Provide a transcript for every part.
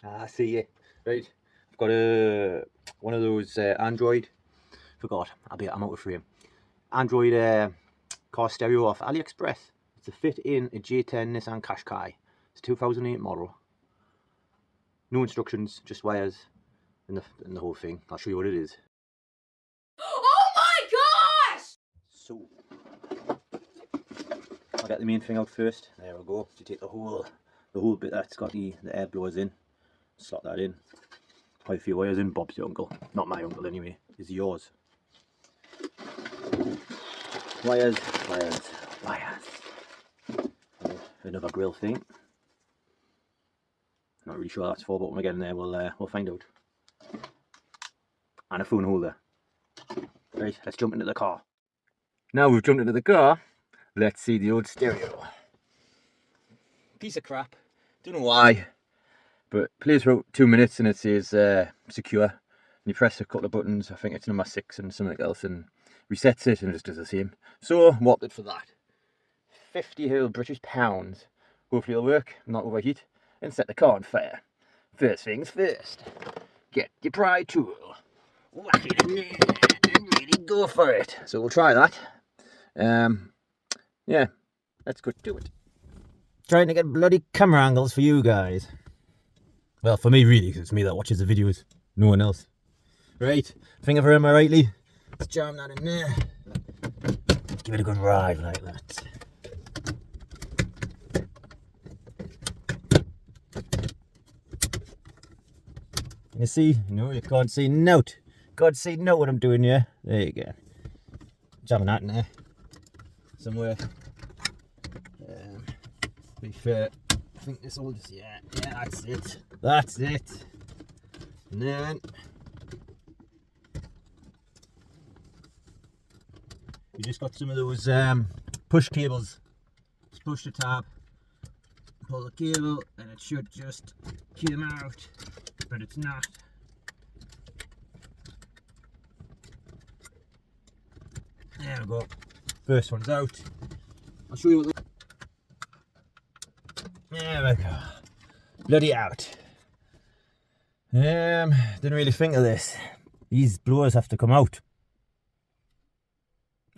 I see you. Right, I've got one of those Android. Forgot. I'm out of frame. Android car stereo off AliExpress. It's a fit in a J10 Nissan Qashqai. It's a 2008 model. No instructions, just wires and the whole thing. I'll show you what it is. Oh my gosh! So, I'll get the main thing out first. There we go. You take the whole bit that's got the air blowers in. Slot that in. Quite a few wires in. Bob's your uncle. Not my uncle anyway. It's yours. Wires. Another grill thing. Not really sure what that's for, but when we get in there, we'll find out. And a phone holder. Right, let's jump into the car. Now we've jumped into the car, let's see the old stereo. Piece of crap. Don't know why, but plays for 2 minutes and it says secure. And you press a couple of buttons, I think it's number 6 and something else, and resets it and it just does the same. So, whopped it for that. 50 whole British pounds. Hopefully it'll work, not overheat, and set the car on fire. First things first. Get your pry tool. Whack it in there and really go for it. So we'll try that. Yeah, let's go do it. Trying to get bloody camera angles for you guys. Well, for me really, because it's me that watches the videos, no one else. Right, finger for him rightly. Let's jam that in there. Give it a good ride like that. You see? No, you can't see note. God see know what I'm doing here. There you go. Jamming that in there. Somewhere. To be fair, I think this all just, yeah, that's it. That's it. And then you just got some of those push cables. Just push the tab, pull the cable, and it should just come out, but it's not. There we go. First one's out. I'll show you what the... There we go. Bloody out. Didn't really think of this. These blowers have to come out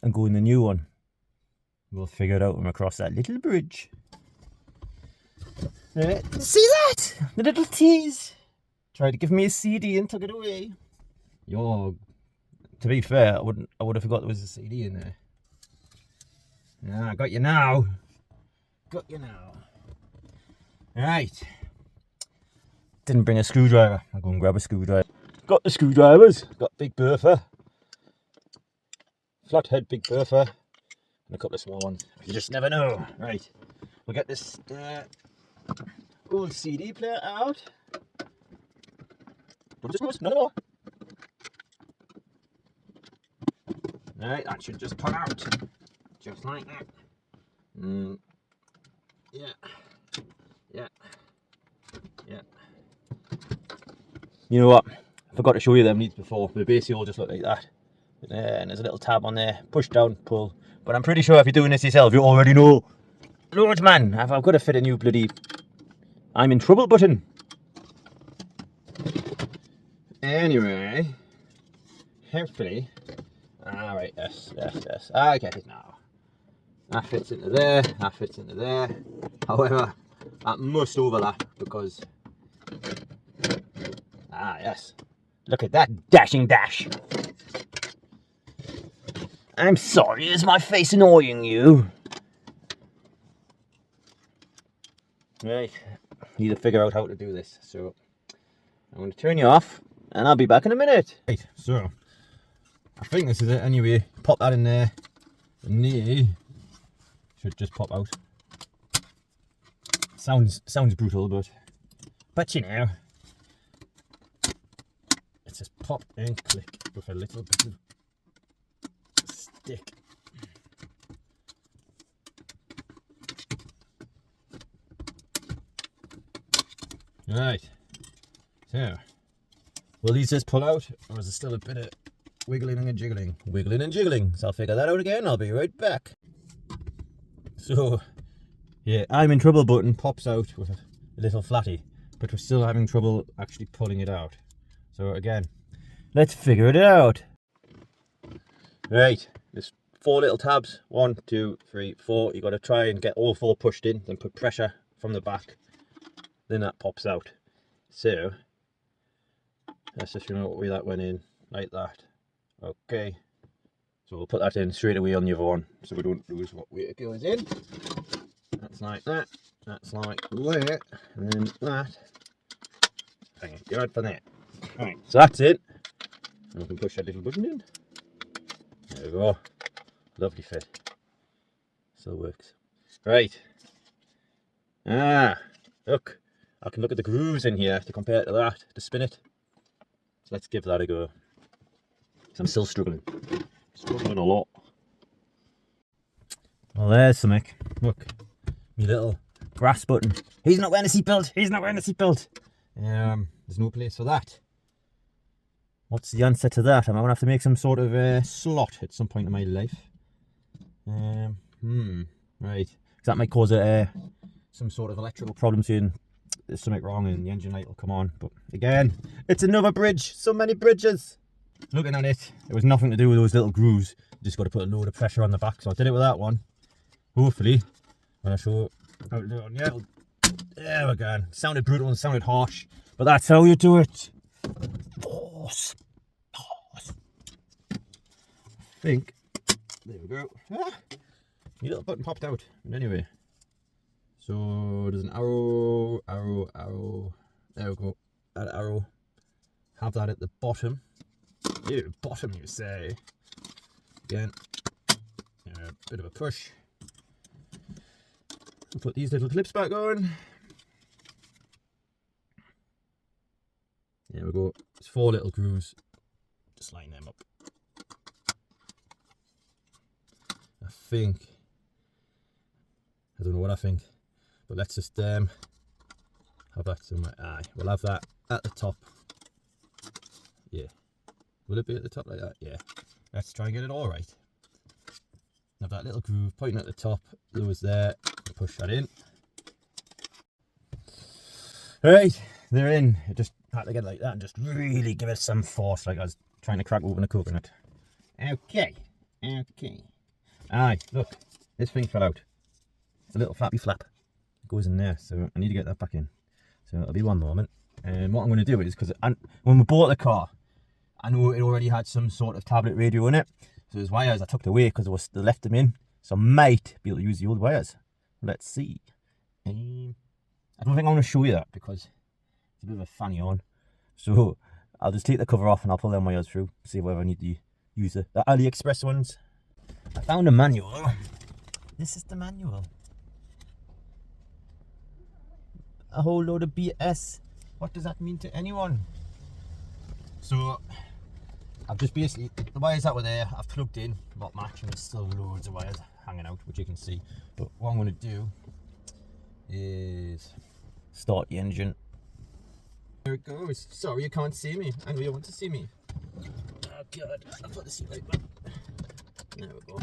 and go in the new one. We'll figure it out when we cross that little bridge. See that? The little tease. Tried to give me a CD and took it away. Yo, to be fair, I would have forgot there was a CD in there. Yeah, I got you now. Got you now. Right. Didn't bring a screwdriver. I'll go and grab a screwdriver. Got the screwdrivers. Got Big Bertha. Flathead Big Bertha. And a couple of small ones. You just never know. Right. We'll get this old CD player out. Don't just none more. Right, that should just pull out. Just like that. Yeah. You know what? I forgot to show you them leads before. They basically all just look like that. And there's a little tab on there. Push down, pull. But I'm pretty sure if you're doing this yourself, you already know. Lord man, I've got to fit a new bloody I'm in trouble button. Anyway, hopefully. Alright, yes. I get it now. That fits into there, that fits into there. However, that must overlap because... yes. Look at that dashing dash. I'm sorry, is my face annoying you? Right, need to figure out how to do this. So, I'm going to turn you off and I'll be back in a minute. Right, so, I think this is it anyway. Pop that in there. And they should just pop out. Sounds brutal, but you know. It's just pop and click with a little bit of stick. Right. So, will these just pull out, or is there still a bit of wiggling and jiggling? Wiggling and jiggling. So I'll figure that out again. I'll be right back. So, yeah, I'm in trouble button pops out with a little flatty. but we're still having trouble actually pulling it out. So again, let's figure it out. Right, there's 4 little tabs. 1, 2, 3, 4. You got to try and get all 4 pushed in, then put pressure from the back. Then that pops out. So let's just remember that went in like that. Okay. So we'll put that in straight away on the other one, so we don't lose what way it goes in. That's like that. That's like that. And then that. Thank God for that. Right, so that's it. And we can push that little button in. There we go. Lovely fit. Still works. Right. Look. I can look at the grooves in here to compare it to that, to spin it. So let's give that a go. So I'm still struggling. Struggling a lot. Well, there's something. Look. My little grass button. He's not wearing a seatbelt. He's not wearing a seatbelt. There's no place for that. What's the answer to that? I'm going to have to make some sort of slot at some point in my life. Right. Because that might cause some sort of electrical problem soon. There's something wrong and the engine light will come on. But again, it's another bridge. So many bridges. Looking at it, it was nothing to do with those little grooves. You just got to put a load of pressure on the back. So I did it with that one. Hopefully, when I show how to do it on the other. There we go. Sounded brutal and sounded harsh. But that's how you do it. Force. I think. There we go. My little button popped out. But anyway. So there's an arrow. There we go. That arrow. Have that at the bottom. Ew, bottom you say. Again. A bit of a push. We'll put these little clips back on. There we go. It's 4 little grooves. Just line them up. I think. I don't know what I think. But let's just have that somewhere. Aye, we'll have that at the top. Yeah. Will it be at the top like that? Yeah. Let's try and get it all right. Have that little groove pointing at the top. Those there. Push that in. Right, they're in. I just had to get it like that and just really give it some force, like I was trying to crack open a coconut. Okay. Aye, look, this thing fell out. It's a little flappy flap. It goes in there, so I need to get that back in. So it'll be one moment. And what I'm going to do is, because when we bought the car, I know it already had some sort of tablet radio in it. So there's wires I took away because they left them in. So I might be able to use the old wires. Let's see. I don't think I'm going to show you that because it's a bit of a fanny on. So I'll just take the cover off and I'll pull them wires through. See whether I need to use the AliExpress ones. I found a manual. This is the manual. A whole load of BS. What does that mean to anyone? So I've just basically, the wires that were there, I've plugged in, not matching, there's still loads of wires hanging out, which you can see. But what I'm going to do is start the engine. There it goes. Sorry you can't see me. I know you want to see me. Oh God, I'll put the seat right back. There we go.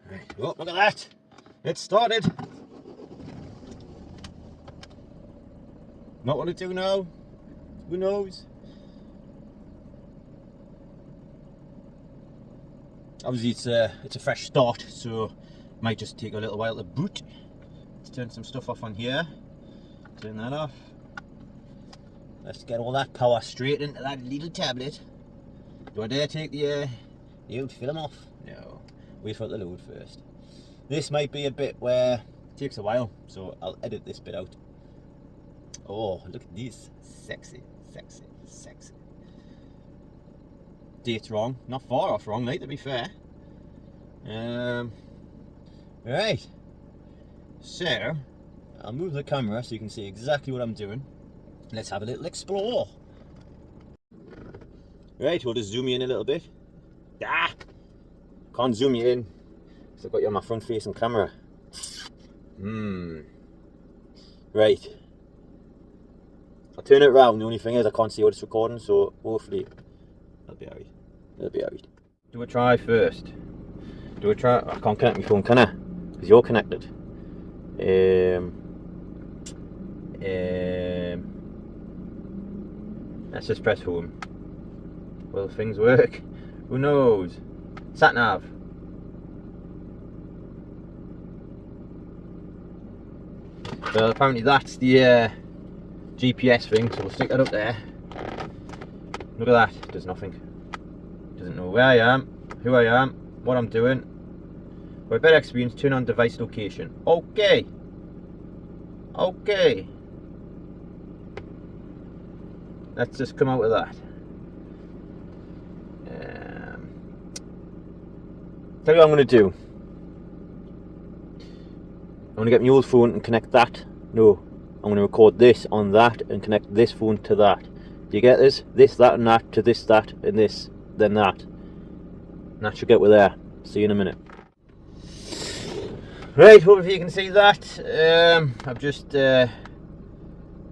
Right. Oh, look at that. It started. Not what to do now. Who knows? Obviously it's a fresh start, so might just take a little while to boot. Let's turn some stuff off on here. Turn that off. Let's get all that power straight into that little tablet. Do I dare take the old film off? No. Wait for it to load first. This might be a bit where it takes a while, so I'll edit this bit out. Oh, look at these. Sexy. Date's wrong. Not far off wrong, mate, to be fair. Right. So, I'll move the camera so you can see exactly what I'm doing. Let's have a little explore. Right, we'll just zoom you in a little bit. Can't zoom you in because I've got you on my front facing camera. Right. I'll turn it around. The only thing is I can't see what it's recording, so hopefully that'll be alright. That'll be alright. Do a try first. Do a try. I can't connect my phone, can I? Because you're connected. Let's just press home. Will things work? Who knows? Sat nav. Well, apparently that's the GPS thing, so we'll stick that up there. Look at that, does nothing. Doesn't know where I am, who I am, what I'm doing. For a better experience, turn on device location. Okay. Okay. Let's just come out with that. Tell you what I'm going to do. I'm going to get my old phone and connect that. No, I'm going to record this on that and connect this phone to that. Do you get this? This, that and that to this, that and this, then that. And that should get with there. See you in a minute. Right, hopefully you can see that. I've just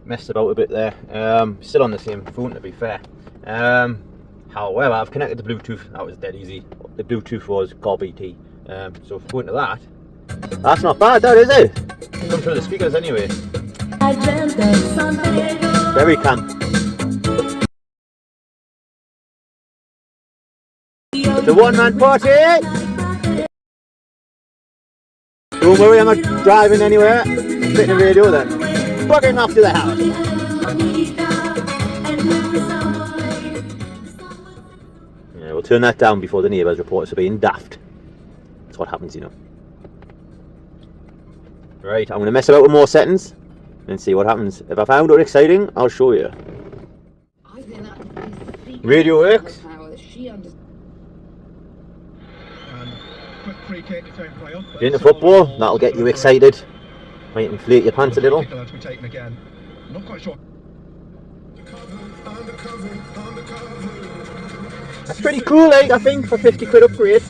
messed about a bit there. Still on the same phone, to be fair. However, I've connected the Bluetooth. That was dead easy. The Bluetooth was CarPlay. So if we go into that, that's not bad, that is it? Come through the speakers anyway. Very camp. The one-man party! Don't worry, I'm not driving anywhere. Fitting the radio then. Bugging off to the house. Yeah, we'll turn that down before the neighbours report us for being daft. That's what happens, you know. Right, I'm going to mess about with more settings and see what happens. If I found it exciting, I'll show you. Radio works. Into football, that'll get you excited. Might inflate your pants a little. That's pretty cool, I think, for 50 quid upgrade.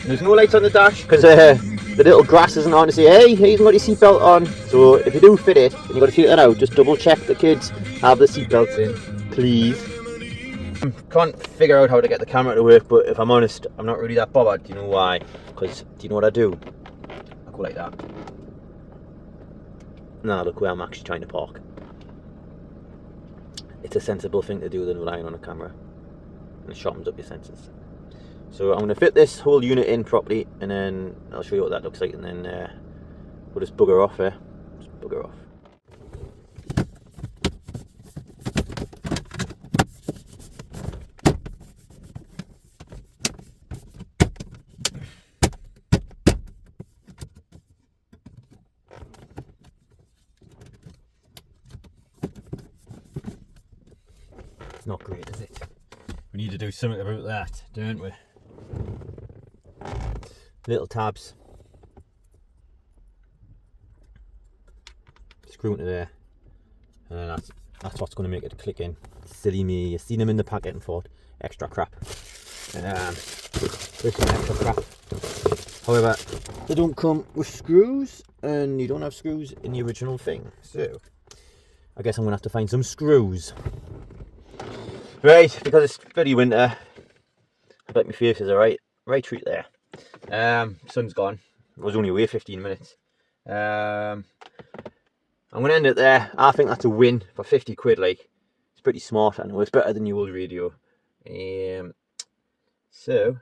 There's no lights on the dash because the little grass isn't on to say, hey, you haven't got your seatbelt on. So if you do fit it and you've got to take that out, just double check the kids have the seatbelts in, please. Can't figure out how to get the camera to work, but if I'm honest, I'm not really that bothered. Do you know why? Because do you know what I do? I go like that. Now look where I'm actually trying to park. It's a sensible thing to do than relying on a camera, and it sharpens up your senses. So I'm going to fit this whole unit in properly, and then I'll show you what that looks like, and then we'll just bugger off here. Just bugger off. It's not great, is it? We need to do something about that, don't we? Little tabs. Screw into there. And that's what's going to make it click in. Silly me, you've seen them in the packet and thought, extra crap. There's some extra crap. However, they don't come with screws, and you don't have screws in the original thing. So, I guess I'm going to have to find some screws. Right, because it's bloody winter, I bet my face is right treat there. Sun's gone. I was only away 15 minutes. I'm going to end it there. I think that's a win for 50 quid, like. It's pretty smart, I know. It's better than the old radio. So,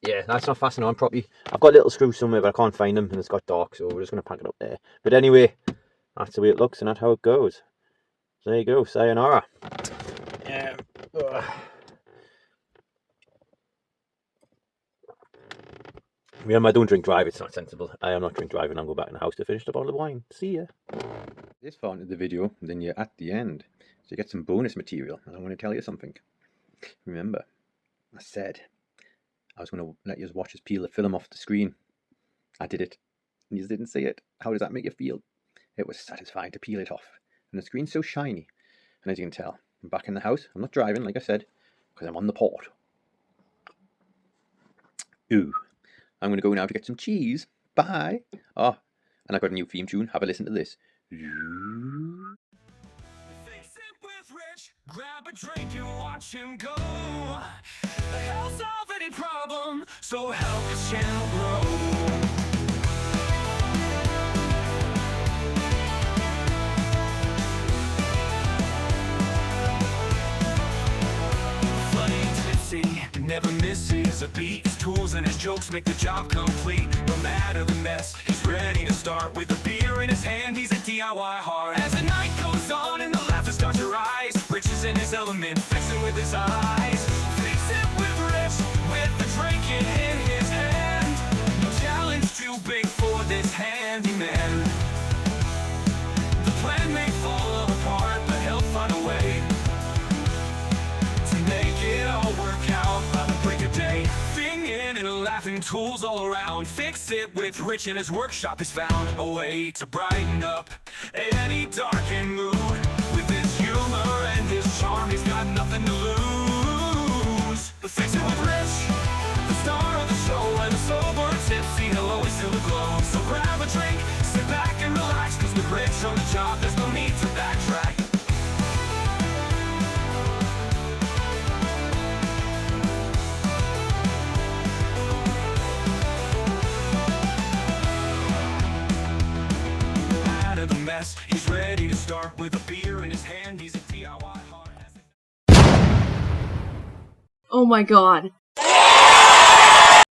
yeah, that's not fastened on properly. I've got little screws somewhere, but I can't find them, and it's got dark, so we're just going to pack it up there. But anyway, that's the way it looks, and that's how it goes. So there you go, sayonara. Remember, I don't drink drive, it's not sensible. I am not drink driving, I'll go back in the house to finish the bottle of wine. See ya. This far into the video, then you're at the end. So you get some bonus material, and I want to tell you something. Remember, I said I was going to let you watch us peel the film off the screen. I did it, and you didn't see it. How does that make you feel? It was satisfying to peel it off. And the screen's so shiny. And as you can tell, I'm back in the house. I'm not driving, like I said, because I'm on the port. Ooh. I'm going to go now to get some cheese. Bye. Oh, and I've got a new theme tune. Have a listen to this. Fix it with Rich. Grab a drink and watch him go. He'll solve any problem, so help this channel grow. has a beat. His tools and his jokes make the job complete. No matter the mess, he's ready to start. With a beer in his hand, he's a DIY heart. As the night goes on and the laughter starts to rise, Rich is in his element, fixing with his eyes. Fix it with Rich, with the drink in his hand. No challenge too big for this handyman. The plan may fall apart, but he'll find a way to make it all work out by the break of day. Singing and laughing, tools all around. Fix it with Rich in his workshop has found a way to brighten up any darkened mood. With his humor and his charm, he's got nothing to lose. But fix it with Rich, the star of the show, and the sober tipsy, he'll always feel the glow. So grab a drink, sit back and relax, cause with Rich on the job, there's no need to backtrack. The mess, he's ready to start. With a beer in his hand, he's a DIY heart. Oh my god.